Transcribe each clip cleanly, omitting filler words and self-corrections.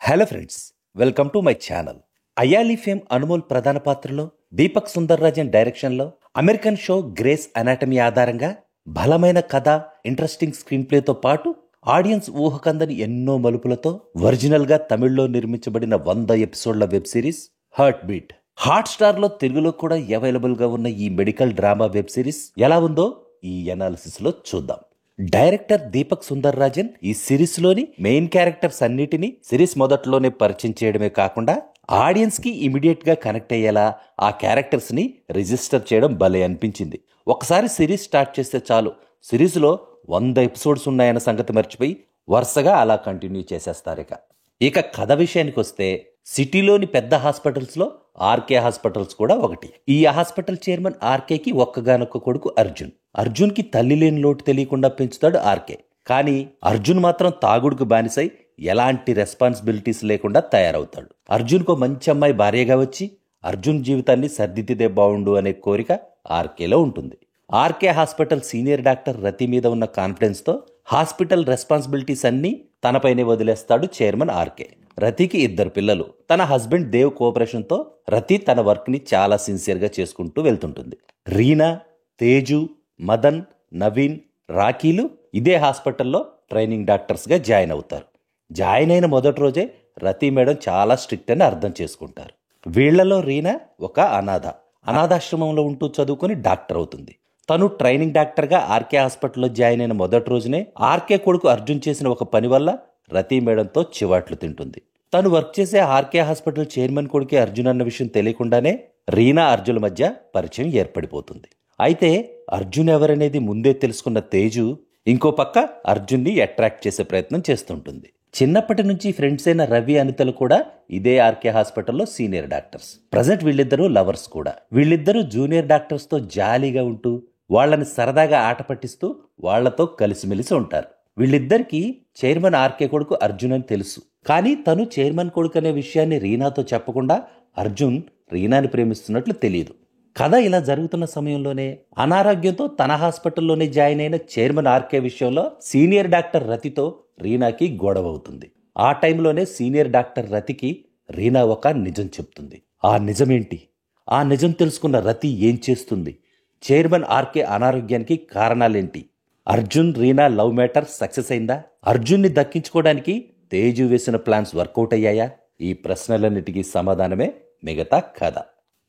Hello friends, welcome to my channel. Ayali fame Anumol ప్రధాన పాత్రలో, దీపక్ సుందర్రాజన్ డైరెక్షన్లో అమెరికన్ షో గ్రేస్ అనాటమీ ఆధారంగా బలమైన కథ, ఇంట్రెస్టింగ్ స్క్రీన్ ప్లేతో పాటు ఆడియన్స్ ఊహకందని ఎన్నో మలుపులతో ఒరిజినల్గా తమిళ్లో నిర్మించబడిన 100 ఎపిసోడ్ల వెబ్ సిరీస్ హార్ట్ బీట్. హాట్స్టార్లో తెలుగులో కూడా అవైలబుల్గా ఉన్న ఈ మెడికల్ డ్రామా వెబ్ సిరీస్ ఎలా ఉందో ఈ అనాలిసిస్లో చూద్దాం. డైరెక్టర్ దీపక్ సుందర్రాజన్ ఈ సిరీస్ లోని మెయిన్ క్యారెక్టర్స్ అన్నిటినీ సిరీస్ మొదట్లోనే పరిచయం చేయడమే కాకుండా ఆడియన్స్ కి ఇమీడియట్ గా కనెక్ట్ అయ్యేలా ఆ క్యారెక్టర్స్ ని రిజిస్టర్ చేయడం భలే అనిపించింది. ఒకసారి సిరీస్ స్టార్ట్ చేస్తే చాలు, సిరీస్ లో 100 ఎపిసోడ్స్ ఉన్నాయన్న సంగతి మర్చిపోయి వరుసగా అలా కంటిన్యూ చేసేస్తారు. ఇక కథ విషయానికి వస్తే, సిటీలోని పెద్ద హాస్పిటల్స్ లో ఆర్కే హాస్పిటల్స్ కూడా ఒకటి. ఈ హాస్పిటల్ చైర్మన్ ఆర్కేకి ఒక్కగానొక్క కొడుకు అర్జున్. అర్జున్ కి తల్లి లేని లోటు తెలియకుండా పెంచుతాడు ఆర్కే. కానీ అర్జున్ మాత్రం తాగుడుకు బానిసై ఎలాంటి రెస్పాన్సిబిలిటీస్ లేకుండా తయారవుతాడు. అర్జున్కు మంచి అమ్మాయి భార్యగా వచ్చి అర్జున్ జీవితాన్ని సర్దిద్దితే బావుండు అనే కోరిక ఆర్కేలో ఉంటుంది. ఆర్కే హాస్పిటల్ సీనియర్ డాక్టర్ రతి మీద ఉన్న కాన్ఫిడెన్స్ తో హాస్పిటల్ రెస్పాన్సిబిలిటీస్ అన్ని తనపైనే వదిలేస్తాడు చైర్మన్ ఆర్కే. రతికి 2 పిల్లలు. తన హస్బెండ్ దేవ్ కోఆపరేషన్ తో రతి తన వర్క్ ని చాలా సిన్సియర్ గా చేసుకుంటూ వెళ్తుంటుంది. రీనా, తేజు, మదన్, నవీన్, రాకీలు ఇదే హాస్పిటల్లో ట్రైనింగ్ డాక్టర్స్ గా జాయిన్ అవుతారు. జాయిన్ అయిన మొదటి రోజే రతి మేడం చాలా స్ట్రిక్ట్ అని అర్థం చేసుకుంటారు. వీళ్లలో రీనా ఒక అనాథాశ్రమంలో ఉంటూ చదువుకుని డాక్టర్ అవుతుంది. తను ట్రైనింగ్ డాక్టర్ గా ఆర్కే హాస్పిటల్లో జాయిన్ అయిన మొదటి రోజునే ఆర్కే కొడుకు అర్జున్ చేసిన ఒక పని వల్ల రతి మేడంతో చివాట్లు తింటుంది. తను వర్క్ చేసే ఆర్కే హాస్పిటల్ చైర్మన్ కొడుకే అర్జున్ అన్న విషయం తెలియకుండానే రీనా అర్జున్ మధ్య పరిచయం ఏర్పడిపోతుంది. అయితే అర్జున్ ఎవరనేది ముందే తెలుసుకున్న తేజు ఇంకో పక్క అర్జున్ని అట్రాక్ట్ చేసే ప్రయత్నం చేస్తుంటుంది. చిన్నప్పటి నుంచి ఫ్రెండ్స్ అయిన రవి, అనితలు కూడా ఇదే ఆర్కే హాస్పిటల్లో సీనియర్ డాక్టర్స్. ప్రజెంట్ వీళ్ళిద్దరూ లవర్స్ కూడా. వీళ్ళిద్దరూ జూనియర్ డాక్టర్స్ తో జాలీగా ఉంటూ వాళ్ళని సరదాగా ఆట పట్టిస్తూ వాళ్లతో కలిసిమెలిసి ఉంటారు. వీళ్ళిద్దరికీ చైర్మన్ ఆర్కే కొడుకు అర్జున్ అని తెలుసు. కానీ తను చైర్మన్ కొడుకు అనే విషయాన్ని రీనాతో చెప్పకుండా అర్జున్ రీనాని ప్రేమిస్తున్నట్లు తెలియదు. కథ ఇలా జరుగుతున్న సమయంలోనే అనారోగ్యంతో తన హాస్పిటల్లోనే జాయిన్ అయిన చైర్మన్ ఆర్కే విషయంలో సీనియర్ డాక్టర్ రతితో రీనాకి గొడవ అవుతుంది. ఆ టైంలోనే సీనియర్ డాక్టర్ రతికి రీనా ఒక నిజం చెప్తుంది. ఆ నిజమేంటి? ఆ నిజం తెలుసుకున్న రతి ఏం చేస్తుంది? చైర్మన్ ఆర్కే అనారోగ్యానికి కారణాలేంటి? Arjun Reena love matter success అయిందా? అర్జున్ని దక్కించుకోవడానికి తేజు వేసిన ప్లాన్స్ వర్కౌట్ అయ్యాయా? ఈ ప్రశ్నలన్నిటికీ సమాధానమే మిగతా కథ.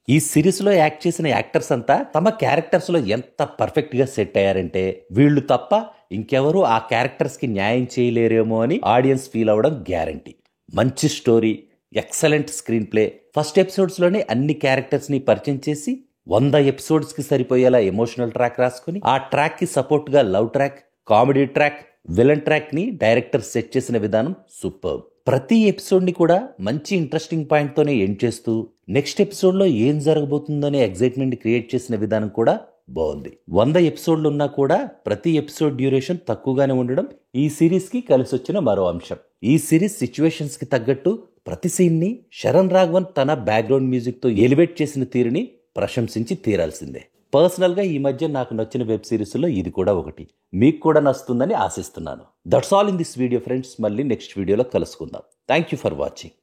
ఈ సిరీస్ లో యాక్ట్ చేసిన యాక్టర్స్ అంతా తమ క్యారెక్టర్స్ లో ఎంత పర్ఫెక్ట్ గా సెట్ అయ్యారంటే వీళ్ళు తప్ప ఇంకెవరూ ఆ క్యారెక్టర్స్ కి న్యాయం చేయలేరేమో అని ఆడియన్స్ ఫీల్ అవ్వడం గ్యారంటీ. మంచి story, excellent screen play. First episodes లోనే అన్ని క్యారెక్టర్స్ ని పరిచయం చేసి 100 ఎపిసోడ్స్ కి సరిపోయేలా ఎమోషనల్ ట్రాక్ రాసుకుని ఆ ట్రాక్ కి సపోర్ట్ గా love track, comedy track, villain track ని డైరెక్టర్ సెట్ చేసిన విధానం సూపర్. ప్రతి ఎపిసోడ్ ని కూడా మంచి ఇంట్రెస్టింగ్ పాయింట్ తోనే ఎండ్ చేస్తూ నెక్స్ట్ ఎపిసోడ్ లో ఏం జరగబోతుందనే ఎగ్జైట్మెంట్ క్రియేట్ చేసిన విధానం కూడా బాగుంది. 100 ఎపిసోడ్లు ఉన్నా కూడా ప్రతి ఎపిసోడ్ డ్యూరేషన్ తక్కువగానే ఉండడం ఈ సిరీస్ కి కలిసి వచ్చిన మరో అంశం. ఈ సిరీస్ సిచ్యువేషన్స్ కి తగ్గట్టు ప్రతి సీన్ ని శరణ్ రాఘవన్ తన బ్యాక్గ్రౌండ్ మ్యూజిక్ తో ఎలివేట్ చేసిన తీరుని ప్రశంసించి తీరాల్సిందే. పర్సనల్ గా ఈ మధ్య నాకు నచ్చిన వెబ్ సిరీస్ లో ఇది కూడా ఒకటి. మీకు కూడా నచ్చుతుందని ఆశిస్తున్నాను. That's all in this video friends. మళ్ళీ నెక్స్ట్ వీడియోలో కలుసుకుందాం. Thank you for watching.